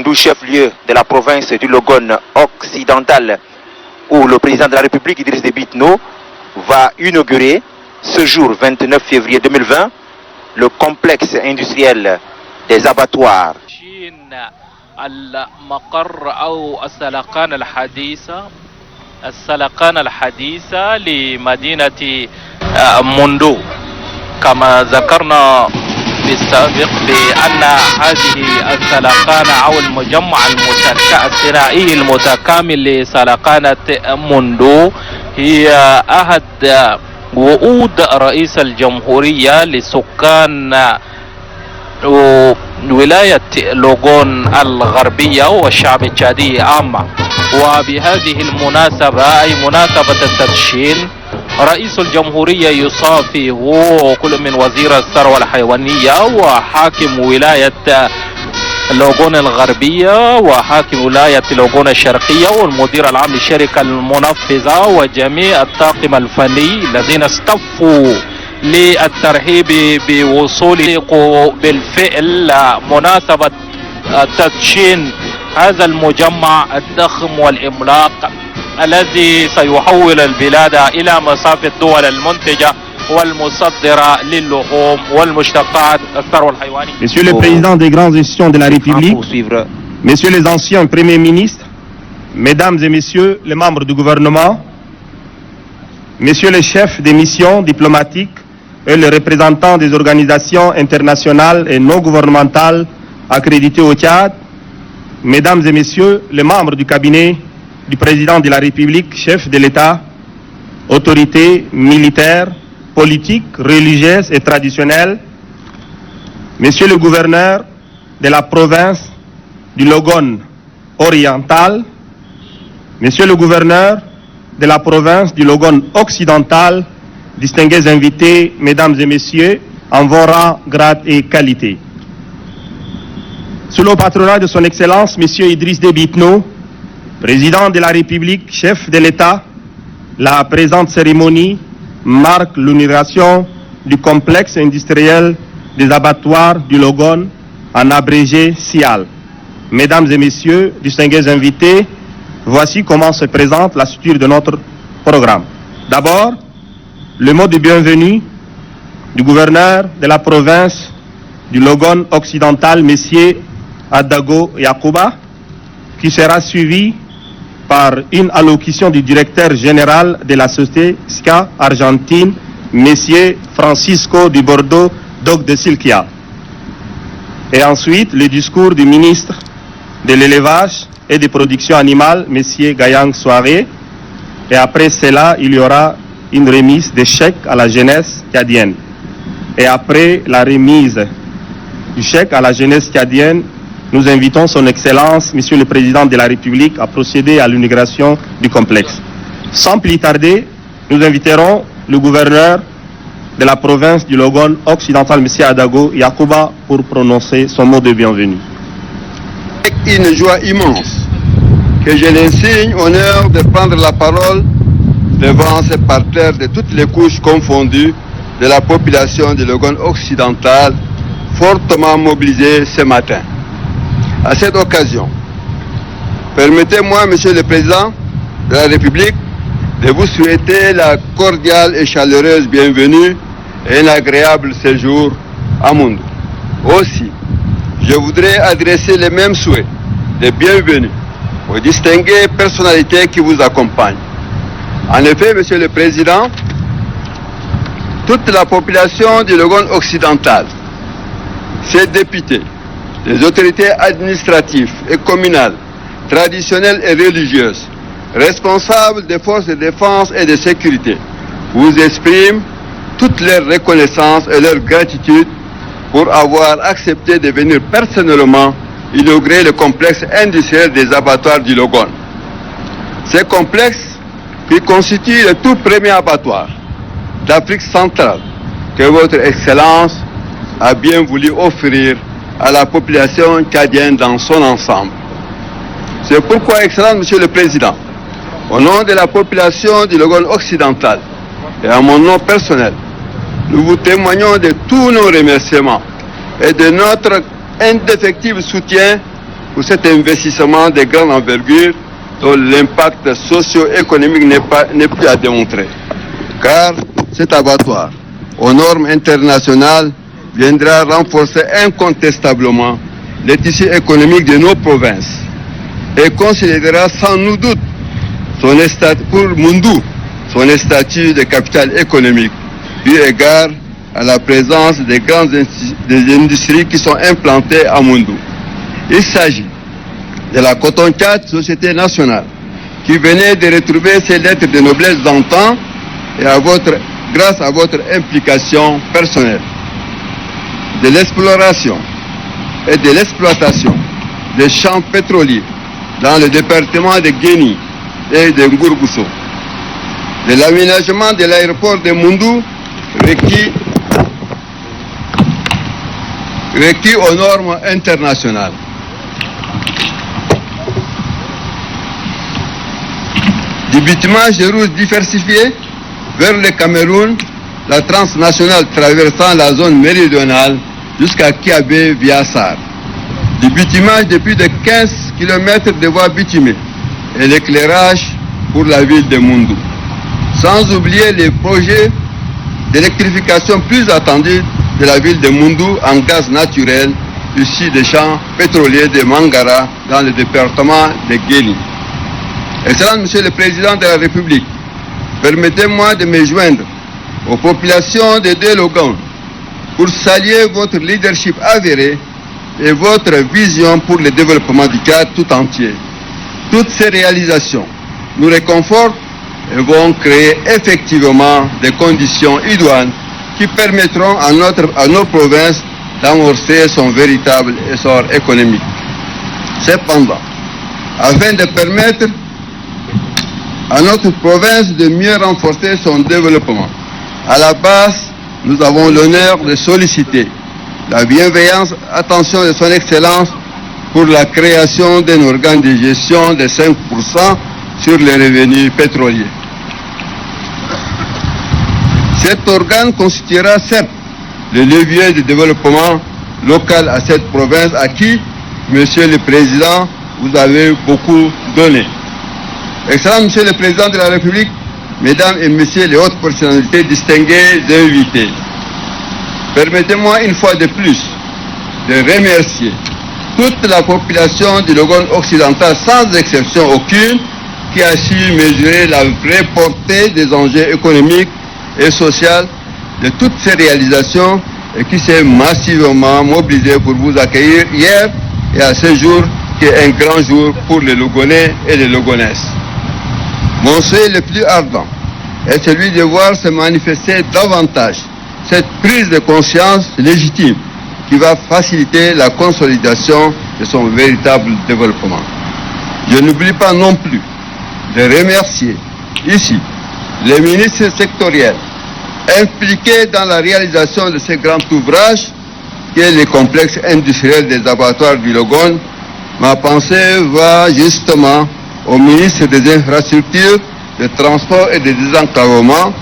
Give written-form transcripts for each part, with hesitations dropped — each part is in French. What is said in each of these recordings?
Mondou, chef-lieu de la province du Logone occidental, où le président de la République, Idriss Déby Itno, va inaugurer ce jour 29 février 2020 le complexe industriel des abattoirs. السلقان الحديثة لمدينة موندو. كما ذكرنا بالسابق بأن هذه السلقانة أو المجمع الثنائي المتكامل لسلقانة موندو هي أحد وعود رئيس الجمهورية لسكان ولاية لوغون الغربية والشعب التشادي عامة. وبهذه المناسبة أي مناسبة التدشين رئيس الجمهورية يصافيه كل من وزير الثروة الحيوانية وحاكم ولاية لوغون الغربية وحاكم ولاية لوغون الشرقية والمدير العام للشركة المنفذة وجميع الطاقم الفني الذين اصطفوا للترحيب بوصول بالفعل مناسبة تدشين هذا المجمع الضخم والعملاق الذي سيحول البلاد إلى مصاف الدول المنتجة والمصدرة للحوم والمشتقات الثروة الحيوانية. Monsieur le Président des grandes institutions de la République, Messieurs les anciens Premiers ministres, Mesdames et Messieurs les membres du gouvernement, Messieurs les chefs des missions diplomatiques et les représentants des organisations internationales et non gouvernementales accréditées au Tchad, Mesdames et Messieurs les membres du cabinet du Président de la République, chef de l'État, autorités militaires, politiques, religieuses et traditionnelles, Monsieur le gouverneur de la province du Logone oriental, Monsieur le gouverneur de la province du Logone occidental, distingués invités, Mesdames et Messieurs, en vos rangs, grades et qualités. Sous le patronat de son Excellence, Monsieur Idriss Déby Itno, Président de la République, chef de l'État, la présente cérémonie marque l'inauguration du complexe industriel des abattoirs du Logone, en abrégé SIAL. Mesdames et Messieurs, distingués invités, voici comment se présente la structure de notre programme. D'abord, le mot de bienvenue du gouverneur de la province du Logone occidental, Monsieur Adago Yakuba, qui sera suivi par une allocution du directeur général de la société SCA Argentine, Monsieur Francisco Di Bordo Doc de Silquia. Et ensuite, le discours du ministre de l'élevage et des productions animales, Monsieur Gayang Soare. Et après cela, il y aura une remise de chèques à la jeunesse tchadienne. Et après la remise du chèque à la jeunesse tchadienne, nous invitons son Excellence, Monsieur le Président de la République, à procéder à l'inauguration du complexe. Sans plus tarder, nous inviterons le gouverneur de la province du Logone occidental, Monsieur Adago Yakuba, pour prononcer son mot de bienvenue. Avec une joie immense que je l'insigne honneur de prendre la parole devant ces parterres de toutes les couches confondues de la population du Logone occidental, fortement mobilisée ce matin. À cette occasion, permettez-moi, Monsieur le Président de la République, de vous souhaiter la cordiale et chaleureuse bienvenue et un agréable séjour à Moundou. Aussi, je voudrais adresser les mêmes souhaits de bienvenue aux distinguées personnalités qui vous accompagnent. En effet, Monsieur le Président, toute la population du Logone occidental, ses députés, les autorités administratives et communales, traditionnelles et religieuses, responsables des forces de défense et de sécurité, vous expriment toute leur reconnaissance et leur gratitude pour avoir accepté de venir personnellement inaugurer le complexe industriel des abattoirs du Logone. Ce complexe qui constitue le tout premier abattoir d'Afrique centrale que votre Excellence a bien voulu offrir à la population tchadienne dans son ensemble. C'est pourquoi, Excellence Monsieur le Président, au nom de la population du Logone occidental et à mon nom personnel, nous vous témoignons de tous nos remerciements et de notre indéfectible soutien pour cet investissement de grande envergure dont l'impact socio-économique n'est plus à démontrer. Car cet abattoir, aux normes internationales, viendra renforcer incontestablement les tissus économiques de nos provinces et considérera sans nul doute pour Moundou son statut de capitale économique, eu égard à la présence des grandes industries qui sont implantées à Moundou. Il s'agit de la Coton 4, société nationale, qui venait de retrouver ses lettres de noblesse d'antan et grâce à votre implication personnelle. De l'exploration et de l'exploitation des champs pétroliers dans le département de Guéni et de Ngourgousso, de l'aménagement de l'aéroport de Moundou requis aux normes internationales. Du bitumage de routes diversifiées vers le Cameroun, la transnationale traversant la zone méridionale jusqu'à Kiabé via Sar. Du bitumage de plus de 15 km de voies bitumées et l'éclairage pour la ville de Moundou. Sans oublier les projets d'électrification plus attendus de la ville de Moundou en gaz naturel issu des champs pétroliers de Mangara dans le département de Guéni. Excellent Monsieur le Président de la République, permettez-moi de me joindre aux populations de Delogon pour saluer votre leadership avéré et votre vision pour le développement du Tchad tout entier. Toutes ces réalisations nous réconfortent et vont créer effectivement des conditions idoines qui permettront à nos provinces d'amorcer son véritable essor économique. Cependant, afin de permettre à notre province de mieux renforcer son développement, à la base, nous avons l'honneur de solliciter la bienveillante attention de son Excellence pour la création d'un organe de gestion de 5% sur les revenus pétroliers. Cet organe constituera certes le levier de développement local à cette province à qui, Monsieur le Président, vous avez beaucoup donné. Excellent Monsieur le Président de la République, Mesdames et Messieurs les hautes personnalités distinguées et invités, permettez-moi une fois de plus de remercier toute la population du Logone occidental, sans exception aucune, qui a su mesurer la vraie portée des enjeux économiques et sociaux de toutes ces réalisations et qui s'est massivement mobilisé pour vous accueillir hier et à ce jour qui est un grand jour pour les Logonais et les Logonaises. Mon souhait le plus ardent est celui de voir se manifester davantage cette prise de conscience légitime qui va faciliter la consolidation de son véritable développement. Je n'oublie pas non plus de remercier ici les ministres sectoriels impliqués dans la réalisation de ce grand ouvrage qui est le complexe industriel des abattoirs du Logone. Ma pensée va justement au ministre des Infrastructures, des Transports et des Désenclavements,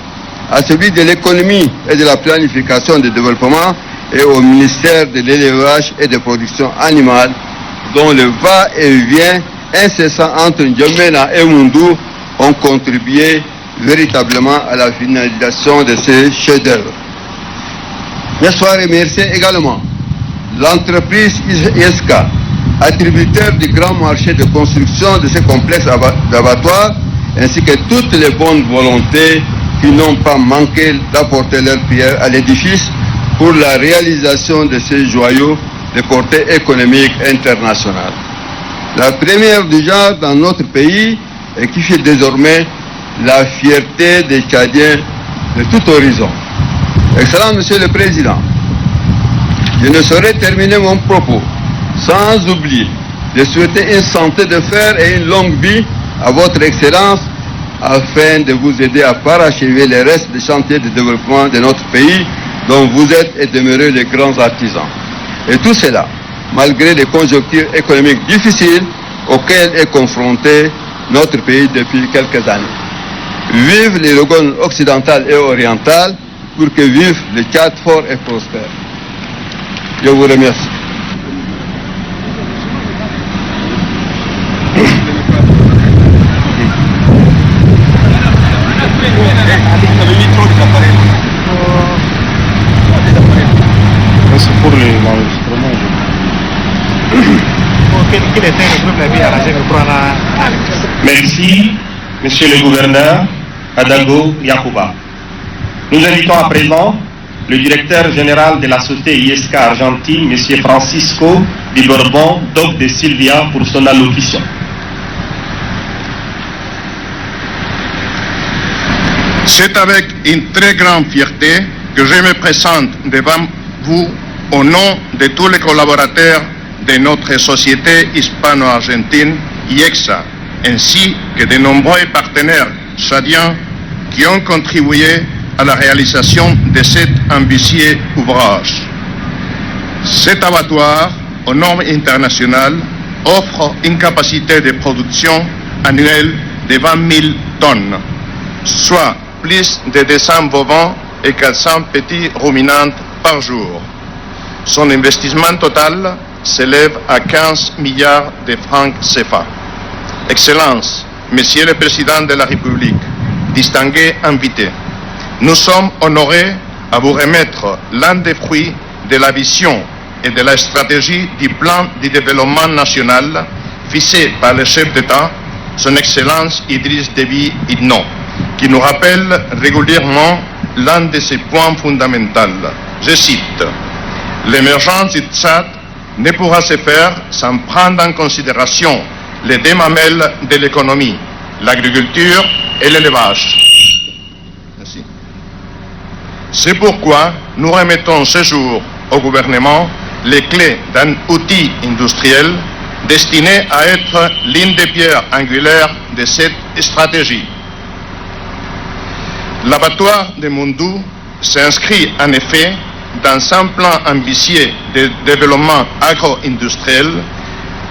à celui de l'économie et de la planification du développement et au ministère de l'élevage et de production animale, dont le va-et-vient incessant entre N'Djamena et Moundou ont contribué véritablement à la finalisation de ces chefs-d'œuvre. Je souhaite remercier également l'entreprise ISK, attributeur du grand marché de construction de ce complexe d'abattoirs, ainsi que toutes les bonnes volontés qui n'ont pas manqué d'apporter leur pierre à l'édifice pour la réalisation de ces joyaux de portée économique internationale. La première du genre dans notre pays et qui fait désormais la fierté des Tchadiens de tout horizon. Excellent Monsieur le Président, je ne saurais terminer mon propos sans oublier de souhaiter une santé de fer et une longue vie à votre Excellence afin de vous aider à parachever les restes des chantiers de développement de notre pays dont vous êtes et demeurez les grands artisans. Et tout cela, malgré les conjonctures économiques difficiles auxquelles est confronté notre pays depuis quelques années. Vive les Logones occidentales et orientales pour que vive le Tchad fort et prospère. Je vous remercie. Merci, Monsieur le gouverneur Adago Yacouba. Nous invitons à présent le directeur général de la société ISK Argentine, M. Francisco Di Bourbon, Doc de Silvia, pour son allocution. C'est avec une très grande fierté que je me présente devant vous au nom de tous les collaborateurs de notre société hispano-argentine IEXA, ainsi que de nombreux partenaires tchadiens qui ont contribué à la réalisation de cet ambitieux ouvrage. Cet abattoir, aux normes internationales, offre une capacité de production annuelle de 20 000 tonnes, soit plus de 200 bovins et 400 petits ruminants par jour. Son investissement total s'élève à 15 milliards de francs CFA. Excellences, Monsieur le Président de la République, distingués invités, nous sommes honorés à vous remettre l'un des fruits de la vision et de la stratégie du plan de développement national fixé par le chef d'État, son Excellence Idriss Déby Itno, qui nous rappelle régulièrement l'un de ses points fondamentaux. Je cite, « L'émergence du Tchad ne pourra se faire sans prendre en considération les deux mamelles de l'économie, l'agriculture et l'élevage. » Merci. C'est pourquoi nous remettons ce jour au gouvernement les clés d'un outil industriel destiné à être l'une des pierres angulaires de cette stratégie. L'abattoir de Mundou s'inscrit en effet dans un plan ambitieux de développement agro-industriel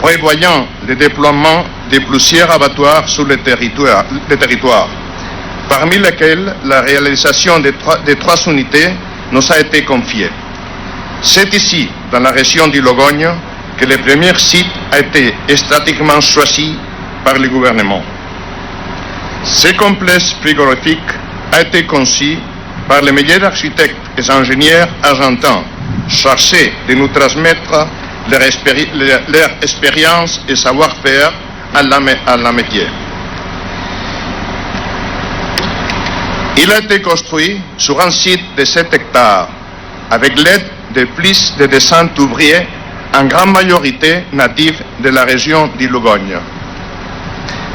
prévoyant le déploiement de plusieurs abattoirs sur le territoire, parmi lesquels la réalisation de 3 unités nous a été confiée. C'est ici, dans la région du Logogne, que le premier site a été stratégiquement choisi par le gouvernement. Ce complexe frigorifique a été conçu par les meilleurs architectes et ingénieurs argentins, chargés de nous transmettre leur expérience et savoir-faire à la métier. Il a été construit sur un site de 7 hectares, avec l'aide de plus de 200 ouvriers, en grande majorité natifs de la région du Logogne.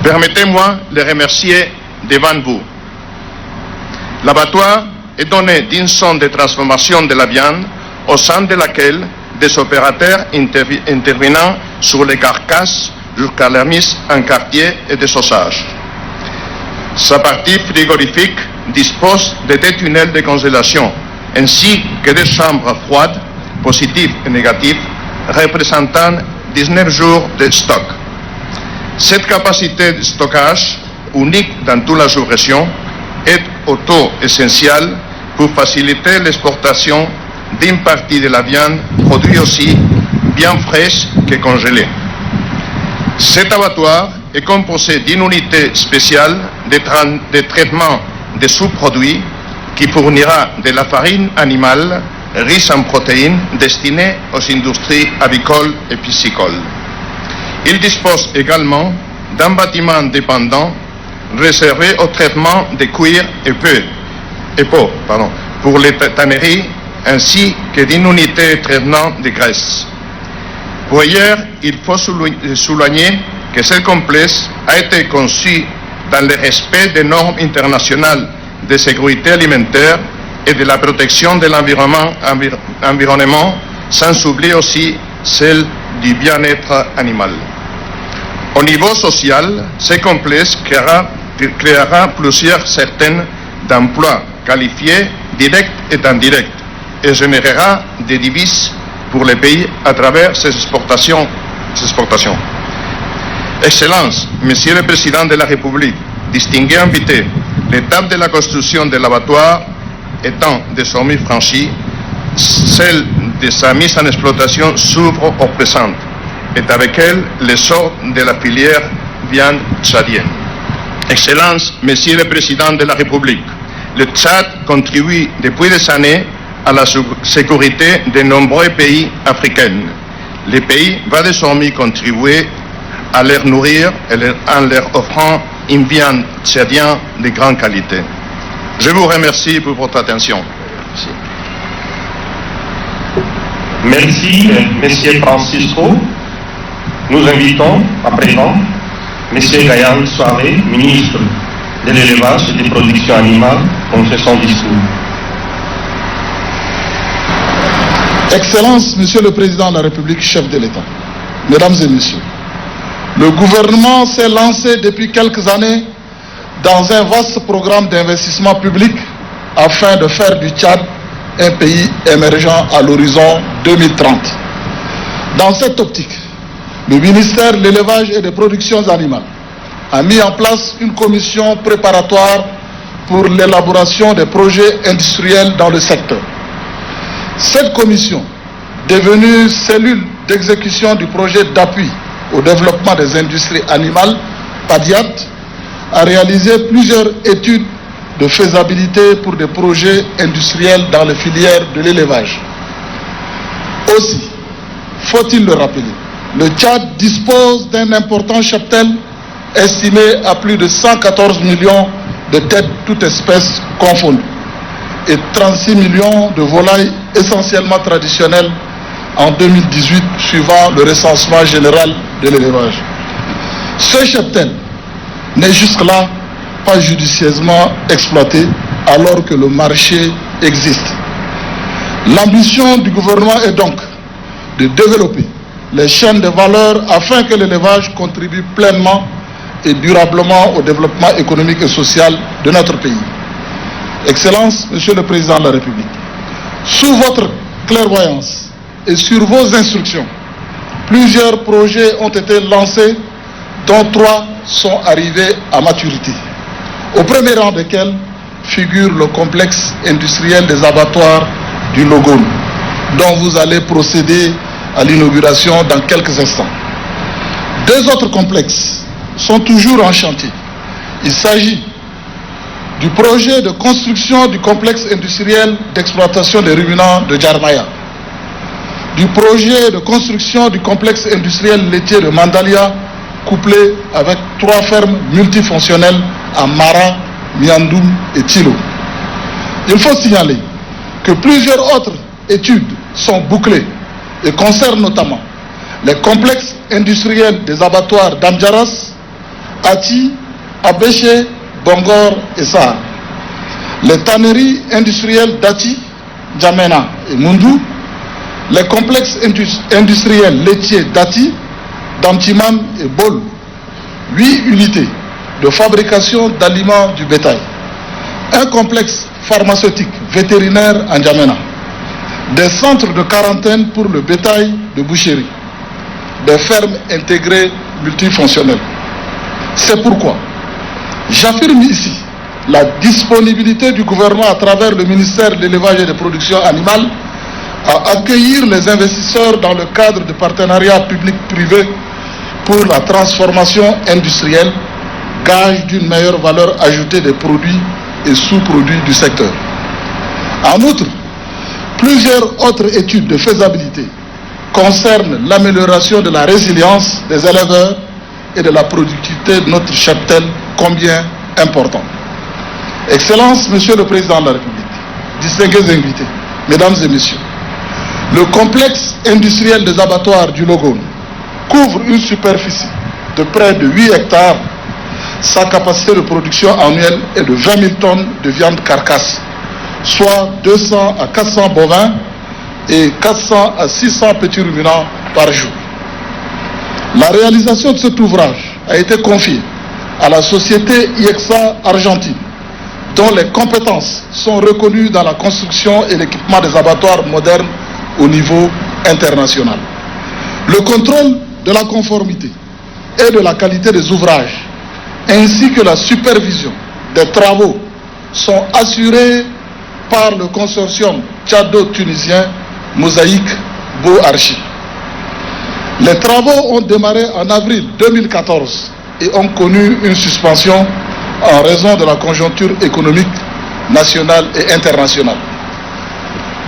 Permettez-moi de les remercier devant vous. L'abattoir est donné d'une zone de transformation de la viande au sein de laquelle des opérateurs intervenant sur les carcasses jusqu'à la mise en quartier et désossage. Sa partie frigorifique dispose de 2 tunnels de congélation ainsi que des chambres froides, positives et négatives, représentant 19 jours de stock. Cette capacité de stockage, unique dans toute la sous-région, est auto-essentielle pour faciliter l'exportation d'une partie de la viande produite aussi bien fraîche que congelée. Cet abattoir est composé d'une unité spéciale de traitement des sous-produits qui fournira de la farine animale riche en protéines destinée aux industries avicoles et piscicoles. Il dispose également d'un bâtiment dépendant réservé au traitement des cuirs et peaux pour les tanneries ainsi que d'une unité de traitement de graisse. Pour ailleurs, il faut souligner que ce complexe a été conçu dans le respect des normes internationales de sécurité alimentaire et de la protection de l'environnement, sans oublier aussi celle du bien-être animal. Au niveau social, ce complexe créera plusieurs centaines d'emplois qualifiés directs et indirects et générera des devises pour les pays à travers ces exportations. Excellences, Monsieur le Président de la République, distingués invités, l'étape de la construction de l'abattoir étant désormais franchie, celle de sa mise en exploitation s'ouvre au présent, et avec elle l'essor de la filière viande tchadienne. Excellences, Monsieur le Président de la République, le Tchad contribue depuis des années à la sécurité de nombreux pays africains. Le pays va désormais contribuer à les nourrir en leur offrant une viande tchadienne de grande qualité. Je vous remercie pour votre attention. Merci, Monsieur Francisco. Nous invitons à présent Monsieur Gayan Soare, ministre de l'élevage et des productions animales, pour faire son discours. Excellence, Monsieur le Président de la République, chef de l'État, Mesdames et Messieurs, le gouvernement s'est lancé depuis quelques années dans un vaste programme d'investissement public afin de faire du Tchad un pays émergent à l'horizon 2030. Dans cette optique, le ministère de l'Élevage et des Productions Animales a mis en place une commission préparatoire pour l'élaboration des projets industriels dans le secteur. Cette commission, devenue cellule d'exécution du projet d'appui au développement des industries animales, PADIAT, a réalisé plusieurs études de faisabilité pour des projets industriels dans les filières de l'élevage. Aussi, faut-il le rappeler, le Tchad dispose d'un important cheptel estimé à plus de 114 millions de têtes toutes espèces confondues et 36 millions de volailles essentiellement traditionnelles en 2018 suivant le recensement général de l'élevage. Ce cheptel n'est jusque-là pas judicieusement exploité alors que le marché existe. L'ambition du gouvernement est donc de développer les chaînes de valeur afin que l'élevage contribue pleinement et durablement au développement économique et social de notre pays. Excellence, Monsieur le Président de la République, sous votre clairvoyance et sur vos instructions, plusieurs projets ont été lancés, dont 3 sont arrivés à maturité. Au premier rang desquels figure le complexe industriel des abattoirs du Logone, dont vous allez procéder à l'inauguration dans quelques instants. 2 autres complexes sont toujours en chantier. Il s'agit du projet de construction du complexe industriel d'exploitation des ruminants de Djarmaya, du projet de construction du complexe industriel laitier de Mandalia, couplé avec 3 fermes multifonctionnelles à Mara, Miandoum et Tilo. Il faut signaler que plusieurs autres études sont bouclées et concernent notamment les complexes industriels des abattoirs d'Amdjaras, Ati, Abéché, Bongor et Sahar, les tanneries industrielles d'Ati, Djamena et Mundu, les complexes industriels laitiers d'Ati, d'Amtiman et Bol, 8 unités de fabrication d'aliments du bétail, un complexe pharmaceutique vétérinaire en Djamena, des centres de quarantaine pour le bétail de boucherie, des fermes intégrées multifonctionnelles. C'est pourquoi j'affirme ici la disponibilité du gouvernement à travers le ministère de l'Élevage et des Productions Animales à accueillir les investisseurs dans le cadre de partenariats public-privé pour la transformation industrielle, gage d'une meilleure valeur ajoutée des produits et sous-produits du secteur. En outre, plusieurs autres études de faisabilité concernent l'amélioration de la résilience des éleveurs et de la productivité de notre cheptel, combien important. Excellence, Monsieur le Président de la République, distingués invités, Mesdames et Messieurs, le complexe industriel des abattoirs du Logone couvre une superficie de près de 8 hectares. Sa capacité de production annuelle est de 20 000 tonnes de viande carcasse, soit 200 à 400 bovins et 400 à 600 petits ruminants par jour. La réalisation de cet ouvrage a été confiée à la société IEXA Argentine, dont les compétences sont reconnues dans la construction et l'équipement des abattoirs modernes au niveau international. Le contrôle de la conformité et de la qualité des ouvrages, ainsi que la supervision des travaux, sont assurés par le consortium tchado-tunisien Mosaïque Beau Archi. Les travaux ont démarré en avril 2014 et ont connu une suspension en raison de la conjoncture économique nationale et internationale.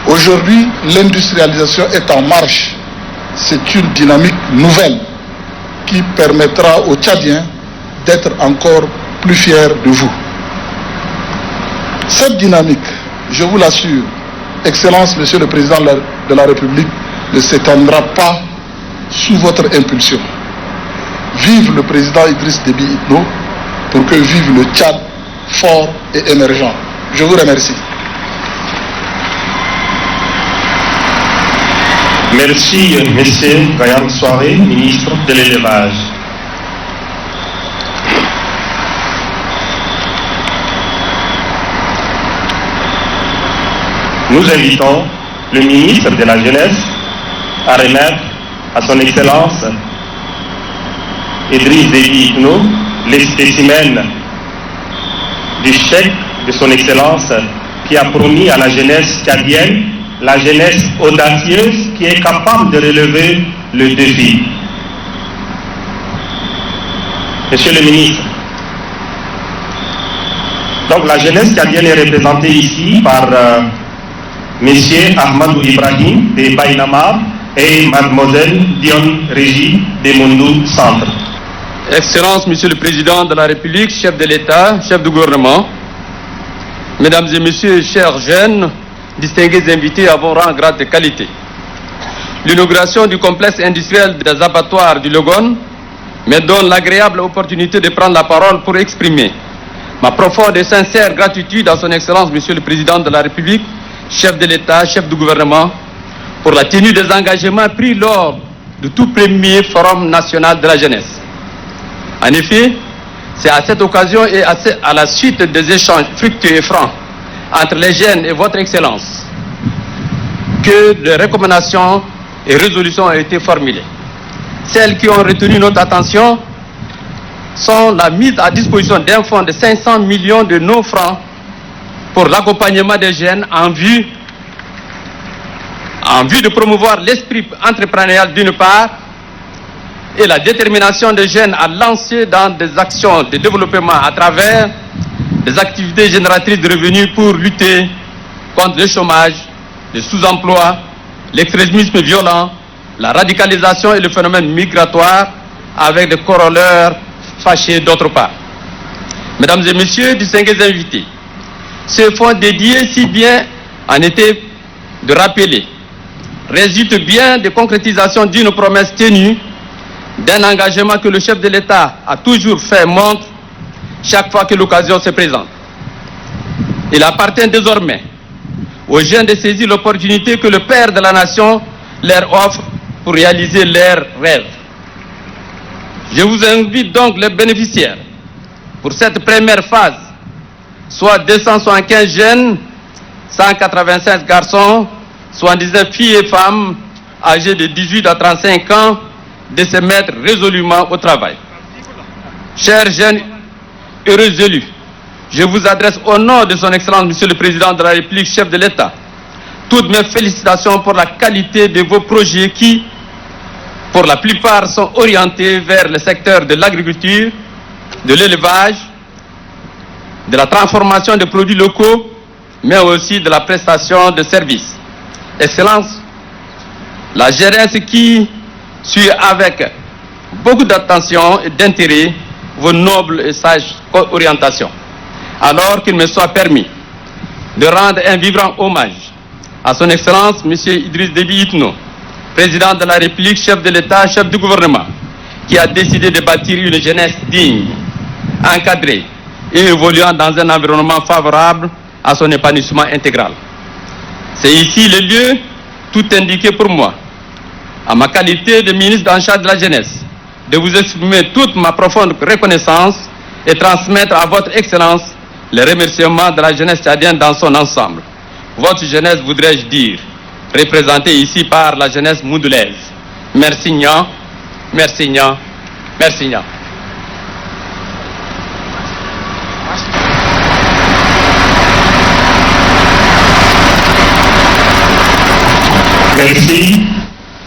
Aujourd'hui, l'industrialisation est en marche c'est une dynamique nouvelle qui permettra aux Tchadiens d'être encore plus fiers de vous. Cette dynamique, je vous l'assure, Excellence, Monsieur le Président de la République, ne s'étendra pas sous votre impulsion. Vive le Président Idriss Déby Itno pour que vive le Tchad fort et émergent. Je vous remercie. Merci, Monsieur Gayam Soiré, ministre de l'Élevage. Nous invitons le ministre de la Jeunesse à remettre à son Excellence Idriss Déby Itno les spécimens du chèque de son Excellence qui a promis à la jeunesse tchadienne, la jeunesse audacieuse qui est capable de relever le défi. Monsieur le ministre, donc la jeunesse tchadienne est représentée ici par Monsieur Ahmadou Ibrahim de Baïnamar et Mademoiselle Dion Régie de Mondou Centre. Excellence, Monsieur le Président de la République, chef de l'État, chef du gouvernement, Mesdames et Messieurs, chers jeunes, distingués invités à vos rangs, grades de qualité. L'inauguration du complexe industriel des abattoirs du Logone me donne l'agréable opportunité de prendre la parole pour exprimer ma profonde et sincère gratitude à son Excellence, Monsieur le Président de la République, chef de l'État, chef du gouvernement, pour la tenue des engagements pris lors du tout premier Forum national de la jeunesse. En effet, c'est à cette occasion et à la suite des échanges fructueux et francs entre les jeunes et votre Excellence que des recommandations et résolutions ont été formulées. Celles qui ont retenu notre attention sont la mise à disposition d'un fonds de 500 millions de nos francs pour l'accompagnement des jeunes en vue de promouvoir l'esprit entrepreneurial d'une part et la détermination des jeunes à lancer dans des actions de développement à travers des activités génératrices de revenus pour lutter contre le chômage, le sous-emploi, l'extrémisme violent, la radicalisation et le phénomène migratoire avec des corollaires fâchés d'autre part. Mesdames et Messieurs, distingués invités, ce fonds dédié, si bien en était de rappeler, résulte bien de concrétisation d'une promesse tenue, d'un engagement que le chef de l'État a toujours fait montre chaque fois que l'occasion se présente. Il appartient désormais aux jeunes de saisir l'opportunité que le Père de la Nation leur offre pour réaliser leurs rêves. Je vous invite donc les bénéficiaires pour cette première phase, soit 275 jeunes, 185 garçons, 79 filles et femmes âgées de 18 à 35 ans, de se mettre résolument au travail. Chers jeunes, heureux élus, je vous adresse au nom de son Excellence, Monsieur le Président de la République, chef de l'État, toutes mes félicitations pour la qualité de vos projets qui, pour la plupart, sont orientés vers le secteur de l'agriculture, de l'élevage, de la transformation des produits locaux, mais aussi de la prestation de services. Excellence, la gérance qui suit avec beaucoup d'attention et d'intérêt vos nobles et sages orientations. Alors qu'il me soit permis de rendre un vibrant hommage à son Excellence, M. Idriss Déby Itno, Président de la République, chef de l'État, chef du gouvernement, qui a décidé de bâtir une jeunesse digne, encadrée et évoluant dans un environnement favorable à son épanouissement intégral. C'est ici le lieu tout indiqué pour moi, à ma qualité de ministre en charge de la jeunesse, de vous exprimer toute ma profonde reconnaissance et transmettre à votre Excellence les remerciements de la jeunesse tchadienne dans son ensemble. Votre jeunesse, voudrais-je dire, représentée ici par la jeunesse moudelaise. Merci Nian, merci Nian, merci Nian. Merci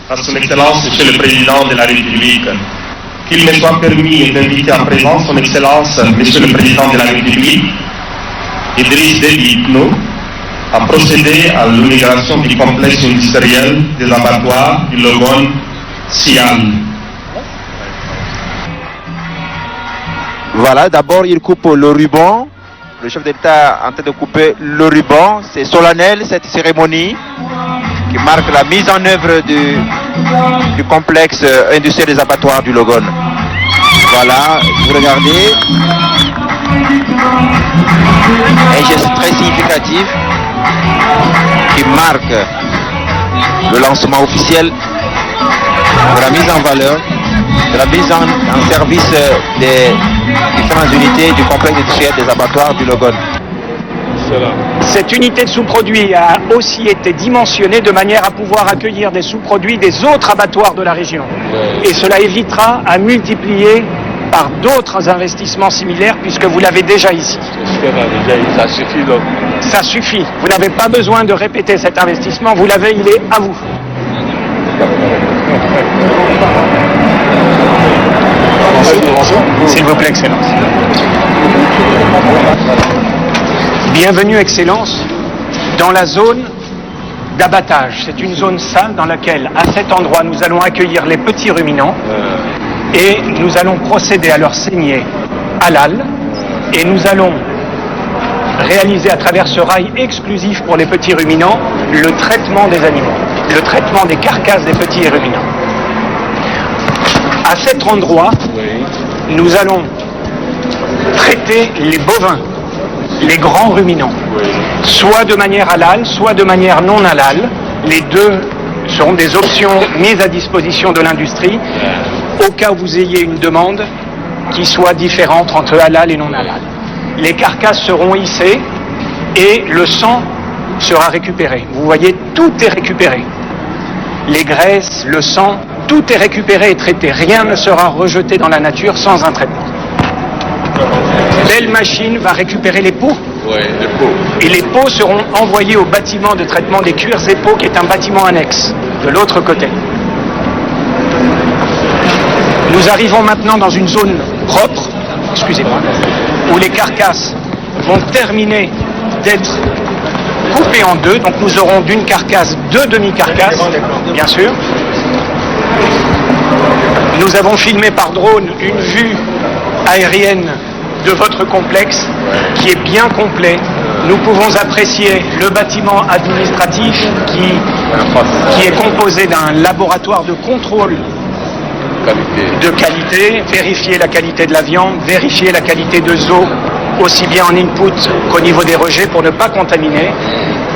à son Excellence, Monsieur le Président de la République. Qu'il me soit permis d'inviter à présent son Excellence, Monsieur le Président de la République, Idriss Déby Itno, à procéder à l'inauguration du complexe industriel des abattoirs du Logone Siam. Voilà, d'abord il coupe le ruban. Le chef d'État est en train de couper le ruban. C'est solennel cette cérémonie qui marque la mise en œuvre du complexe industriel des abattoirs du Logone. Voilà, vous regardez. Un geste très significatif qui marque le lancement officiel de la mise en valeur, de la mise en service des différentes unités du complexe industriel des abattoirs du Logone. Cette unité de sous-produits a aussi été dimensionnée de manière à pouvoir accueillir des sous-produits des autres abattoirs de la région. Et cela évitera à multiplier par d'autres investissements similaires puisque vous l'avez déjà ici. Ça suffit donc. Ça suffit. Vous n'avez pas besoin de répéter cet investissement. Vous l'avez, il est à vous. S'il vous plaît, Excellence. Bienvenue, Excellence, dans la zone d'abattage. C'est une zone sale dans laquelle, à cet endroit, nous allons accueillir les petits ruminants et nous allons procéder à leur saignée halal et nous allons réaliser à travers ce rail exclusif pour les petits ruminants le traitement des animaux, le traitement des carcasses des petits ruminants. À cet endroit, nous allons traiter les bovins, les grands ruminants, soit de manière halal, soit de manière non halal. Les deux seront des options mises à disposition de l'industrie au cas où vous ayez une demande qui soit différente entre halal et non halal. Les carcasses seront hissées et le sang sera récupéré. Vous voyez, tout est récupéré. Les graisses, le sang, tout est récupéré et traité. Rien ne sera rejeté dans la nature sans un traitement. Belle machine va récupérer les peaux. Les peaux. Et les peaux seront envoyées au bâtiment de traitement des cuirs et peaux qui est un bâtiment annexe de l'autre côté. Nous arrivons maintenant dans une zone propre, excusez-moi, où les carcasses vont terminer d'être coupées en deux. Donc nous aurons d'une carcasse deux demi-carcasses, bien sûr. Nous avons filmé par drone une vue aérienne de votre complexe qui est bien complet. Nous pouvons apprécier le bâtiment administratif qui est composé d'un laboratoire de contrôle de qualité, vérifier la qualité de la viande, vérifier la qualité de eau, aussi bien en input qu'au niveau des rejets pour ne pas contaminer.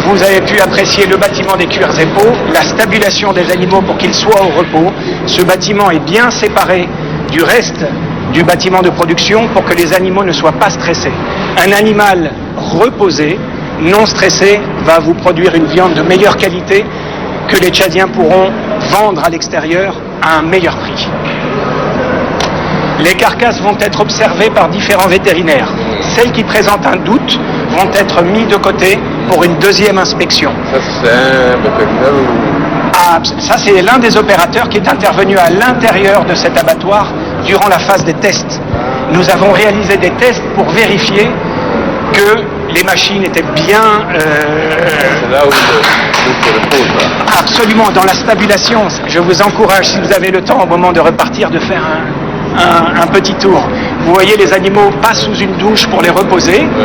Vous avez pu apprécier le bâtiment des cuirs et peaux, la stabulation des animaux pour qu'ils soient au repos. Ce bâtiment est bien séparé du reste du bâtiment de production pour que les animaux ne soient pas stressés. Un animal reposé, non stressé, va vous produire une viande de meilleure qualité que les Tchadiens pourront vendre à l'extérieur à un meilleur prix. Les carcasses vont être observées par différents vétérinaires. Celles qui présentent un doute vont être mises de côté pour une deuxième inspection. Ça, c'est un vétérinaire ou... Ça, c'est l'un des opérateurs qui est intervenu à l'intérieur de cet abattoir durant la phase des tests. Nous avons réalisé des tests pour vérifier que les machines étaient bien... C'est là où se repose. Absolument, dans la stabulation. Je vous encourage, si vous avez le temps au moment de repartir, de faire un petit tour. Vous voyez, les animaux passent sous une douche pour les reposer. Oui.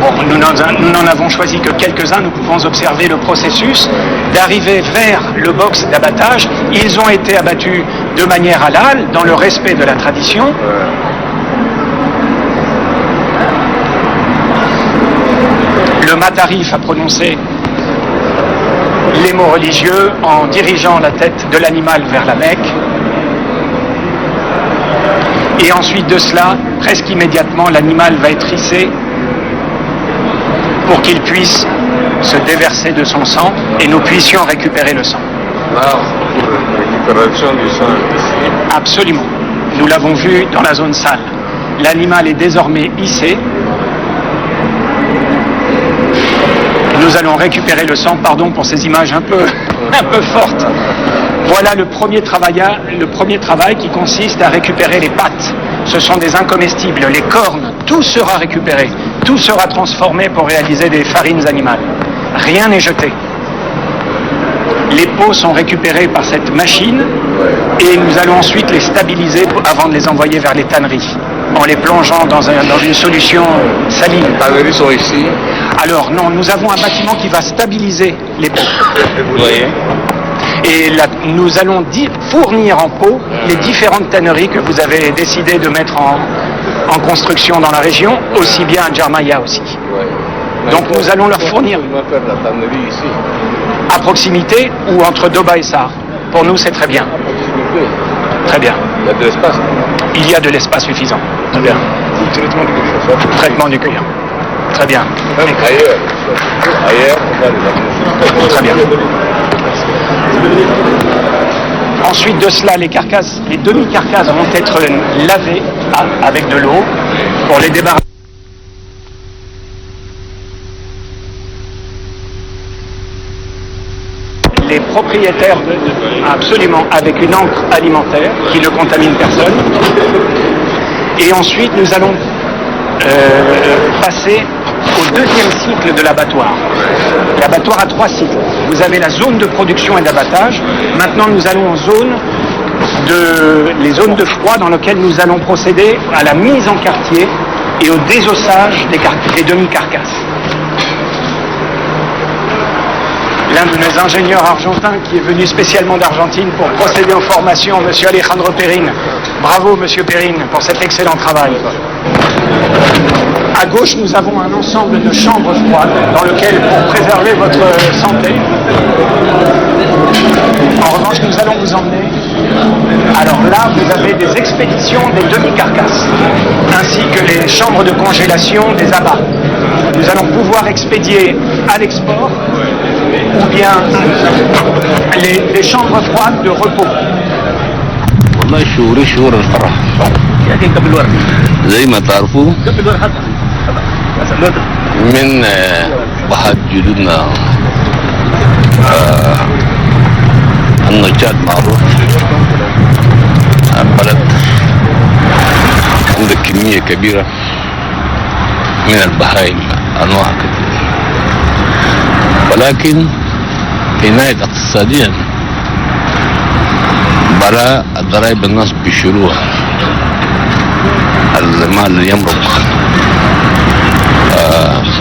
Bon, nous n'en avons choisi que quelques-uns. Nous pouvons observer le processus d'arriver vers le box d'abattage. Ils ont été abattus de manière halal, dans le respect de la tradition. Le Matarif a prononcé les mots religieux en dirigeant la tête de l'animal vers la Mecque. Et ensuite de cela, presque immédiatement, l'animal va être hissé pour qu'il puisse se déverser de son sang et nous puissions récupérer le sang. Là, pour la récupération du sang ici. Absolument. Nous l'avons vu dans la zone sale. L'animal est désormais hissé. Nous allons récupérer le sang, pardon pour ces images un peu fortes. Voilà le premier travail qui consiste à récupérer les pattes. Ce sont des incomestibles, les cornes, tout sera récupéré, tout sera transformé pour réaliser des farines animales. Rien n'est jeté. Les peaux sont récupérées par cette machine et nous allons ensuite les stabiliser avant de les envoyer vers les tanneries, en les plongeant dans une solution saline. Les tanneries sont ici. Alors non, nous avons un bâtiment qui va stabiliser les pots. Vous voyez. Et là, nous allons fournir en pot les différentes tanneries que vous avez décidé de mettre en construction dans la région, aussi bien à Djarmaya aussi. Ouais. Donc nous allons leur fournir On va faire la tannerie ici. à proximité ou entre Doba et Sar. Pour nous, c'est très bien. Très bien. Il y a de l'espace. Il y a de l'espace suffisant. Très bien. Le traitement du cuir. Traitement du cuir. Très bien. Même ailleurs. Ailleurs, on va les amener. Très bien. Ensuite de cela, les carcasses, les demi-carcasses vont être lavées avec de l'eau pour les débarrasser. Les propriétaires, absolument, avec une encre alimentaire qui ne contamine personne. Et ensuite, nous allons passer au deuxième cycle de l'abattoir. L'abattoir a 3 cycles. Vous avez la zone de production et d'abattage. Maintenant, nous allons en les zones de froid dans lesquelles nous allons procéder à la mise en quartier et au désossage des demi-carcasses. L'un de nos ingénieurs argentins qui est venu spécialement d'Argentine pour procéder aux formations, M. Alejandro Perrin. Bravo, M. Perrin, pour cet excellent travail. À gauche, nous avons un ensemble de chambres froides dans lequel, pour préserver votre santé, en revanche, nous allons vous emmener. Alors là, vous avez des expéditions des demi-carcasses, ainsi que les chambres de congélation des abats. Nous allons pouvoir expédier à l'export ou bien les chambres froides de repos. والله شهوري شهور الفرح زي ما تعرفوا من بحث جدودنا النجاد معروف بلد عنده كمية كبيرة من البهائم أنواع كثيرة، ولكن في ناحية اقتصاديا براء الضرائب الناس بيشيلوها، المال اللي يمرق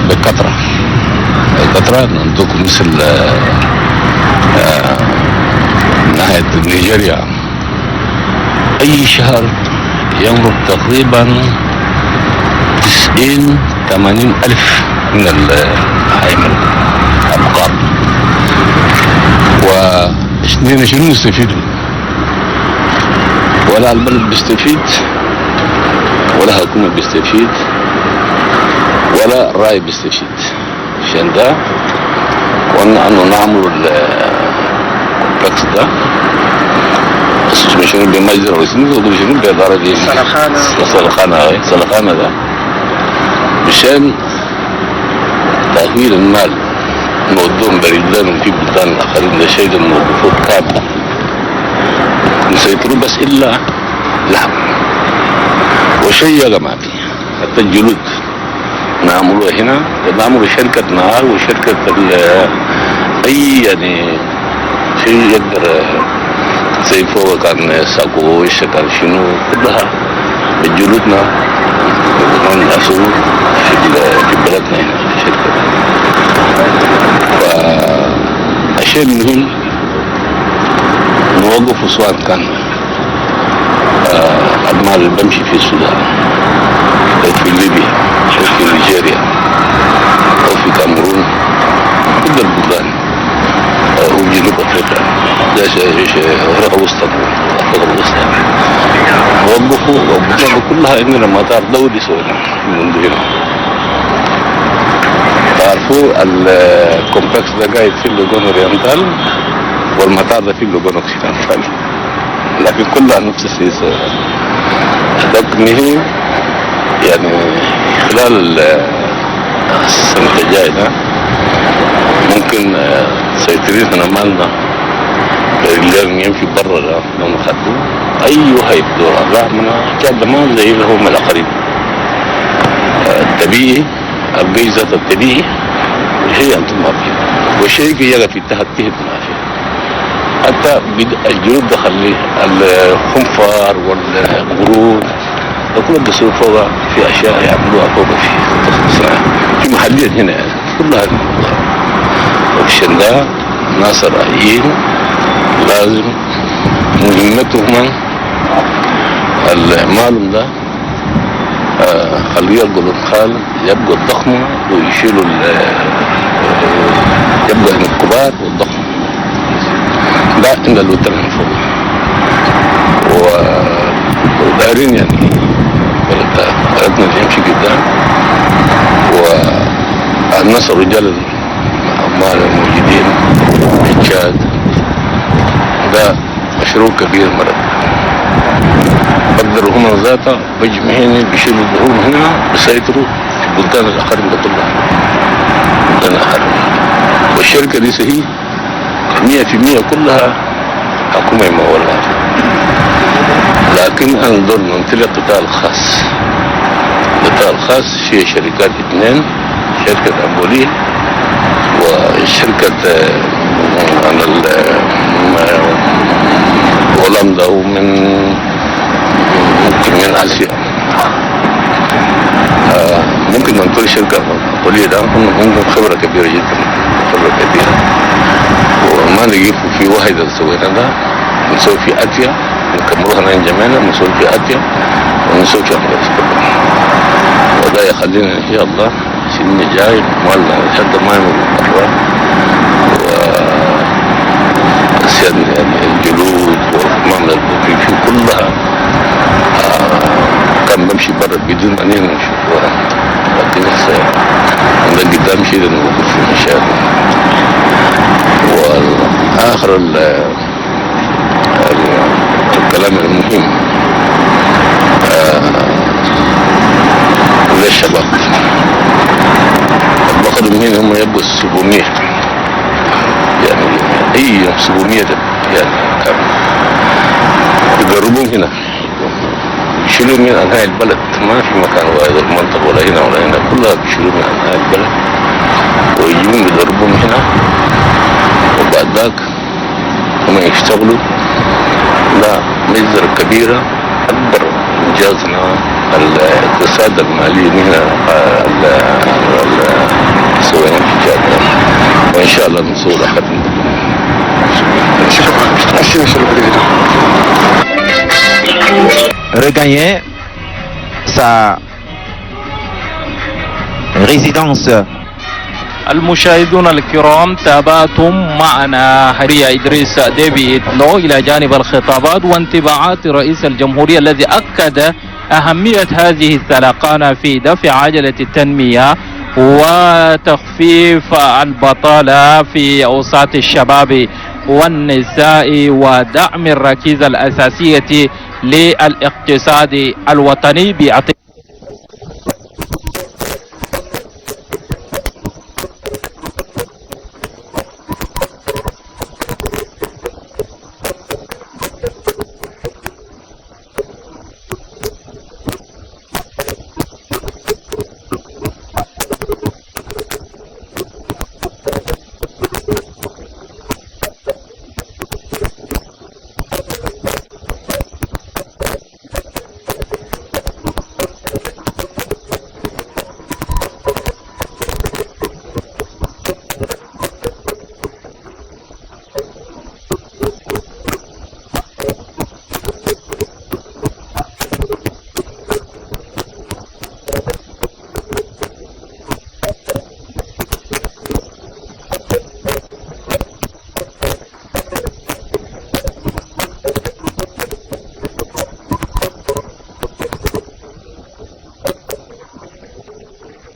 بكثرة. الكثرة عندكم مثل ناحية نيجيريا أي شهر يمرق تقريبا 80 ألف من البهائم الأبقار، واثنين شنو يستفيدوا؟ ولا البلد بيستفيد ولا الحكومة بيستفيد ولا الراعي بيستفيد. عشان ده قلنا انه نعمل الكومبلكس ده شنو بمجزرة واسمه شنو بإدارة دي سلخانة ده مشان تأهيل المال نودوهم برجلانهم في بلدان الآخرين. ده شيء المفروض كامل نسيطروا بس إلا لحم وشيء يا جماعة فيه. حتى الجلود نعملوها هنا، نعملوا شركة نهار وشركة أي يعني شيء يقدر زي فوق كان ساقوش كان شنو كلها الجلودنا نأسوا في بلدنا هنا في الشركة. فالشيء المهم نوقف سواء كان المال اللي بمشي في السودان أو في ليبيا أو في نيجيريا أو في كاميرون كل البلدان أو جنوب أفريقيا ده أفريقيا وسطى أفريقيا الوسطى وقفوا كلها إننا مطار دولي سوينا من هنا. تعرفوا الكومبلكس ده قاعد في اللوجون اورينتال والمطار ده في اللوجون اوكسيدنتال، لكن كلها نفس السياسة. أعتقد يعني خلال السنة الجاية ده ممكن سيطرين هنا مالنا اللي يمشي برا ده لو خدوه أي وهيب دور الرحمة جاد ما زي اللي هم الآخرين. الطبيعي الجيزة الطبيعي هي أنتم ما فيه، والشيء يجب في التهتهت ما فيه. حتى الجنود دخل الخنفر والقرود كلهم بيصيروا فوق في اشياء يعملوها فوق في محليات هنا يعني كلها الشن ده ناس رأيين لازم مهمتهم المعلوم ده خليه يلقوا الخال يبقى الضخم ويشيلوا يبقى الكبار والضخم ده عند الوتر من فوق ودارين يعني بلدنا اللي يمشي قدام والناس الرجال العمال الموجودين في تشاد ده مشروع كبير مرة بقدروا هم ذاته بيجمع هنا بيشيلوا الظهور هنا بيسيطروا في البلدان الآخرين ده كلها البلدان الآخرين والشركة دي هي 100% كلها حكومة مولها لكن أنظر نمتلك قطاع خاص قطاع خاص في شركات اثنين شركة أمبولين وشركة هولندا ومن ممكن من آسيا ممكن ننطلق شركة أمبولية ده عندهم خبرة كبيرة جدا خبرة كبيرة وما نجيب في واحد اللي سوينا ده نسوي في أتيا نكملوها نحن جميعنا نسوي في أتيا ونسوي في أمبوليس كلها وده يخلينا إن شاء الله سنة جاي مالنا لحد ما يمر برا يعني الجلود والحمام البوكي كلها كان بمشي برا بدون أن نمشي ورا لكن عندنا قدام شيء نوقف في المشاكل والآخر الكلام المهم للشباب بقدر مين هم يبقوا 700 يعني اي 700 يعني يقربون هنا يشيلوا من انحاء البلد ما في مكان واحد المنطقه ولا هنا ولا هنا كلها بيشيلوا من انحاء البلد ويجون يضربون هنا وبعد ذاك هم يشتغلوا لا مجزرة كبيرة أكبر إنجازنا الاقتصاد المالي هنا سوينا في جادة وإن شاء الله نسوي لحد regagner sa résidence. المشاهدون الكرام تابعتم معنا هريا إدريس ديبي إتنو إلى جانب الخطابات وانطباعات رئيس الجمهورية الذي أكد أهمية هذه الثلاقانة في دفع عجلة التنمية وتخفيف البطالة في أوساط الشباب والنساء ودعم الركيزة الأساسية للاقتصاد الوطني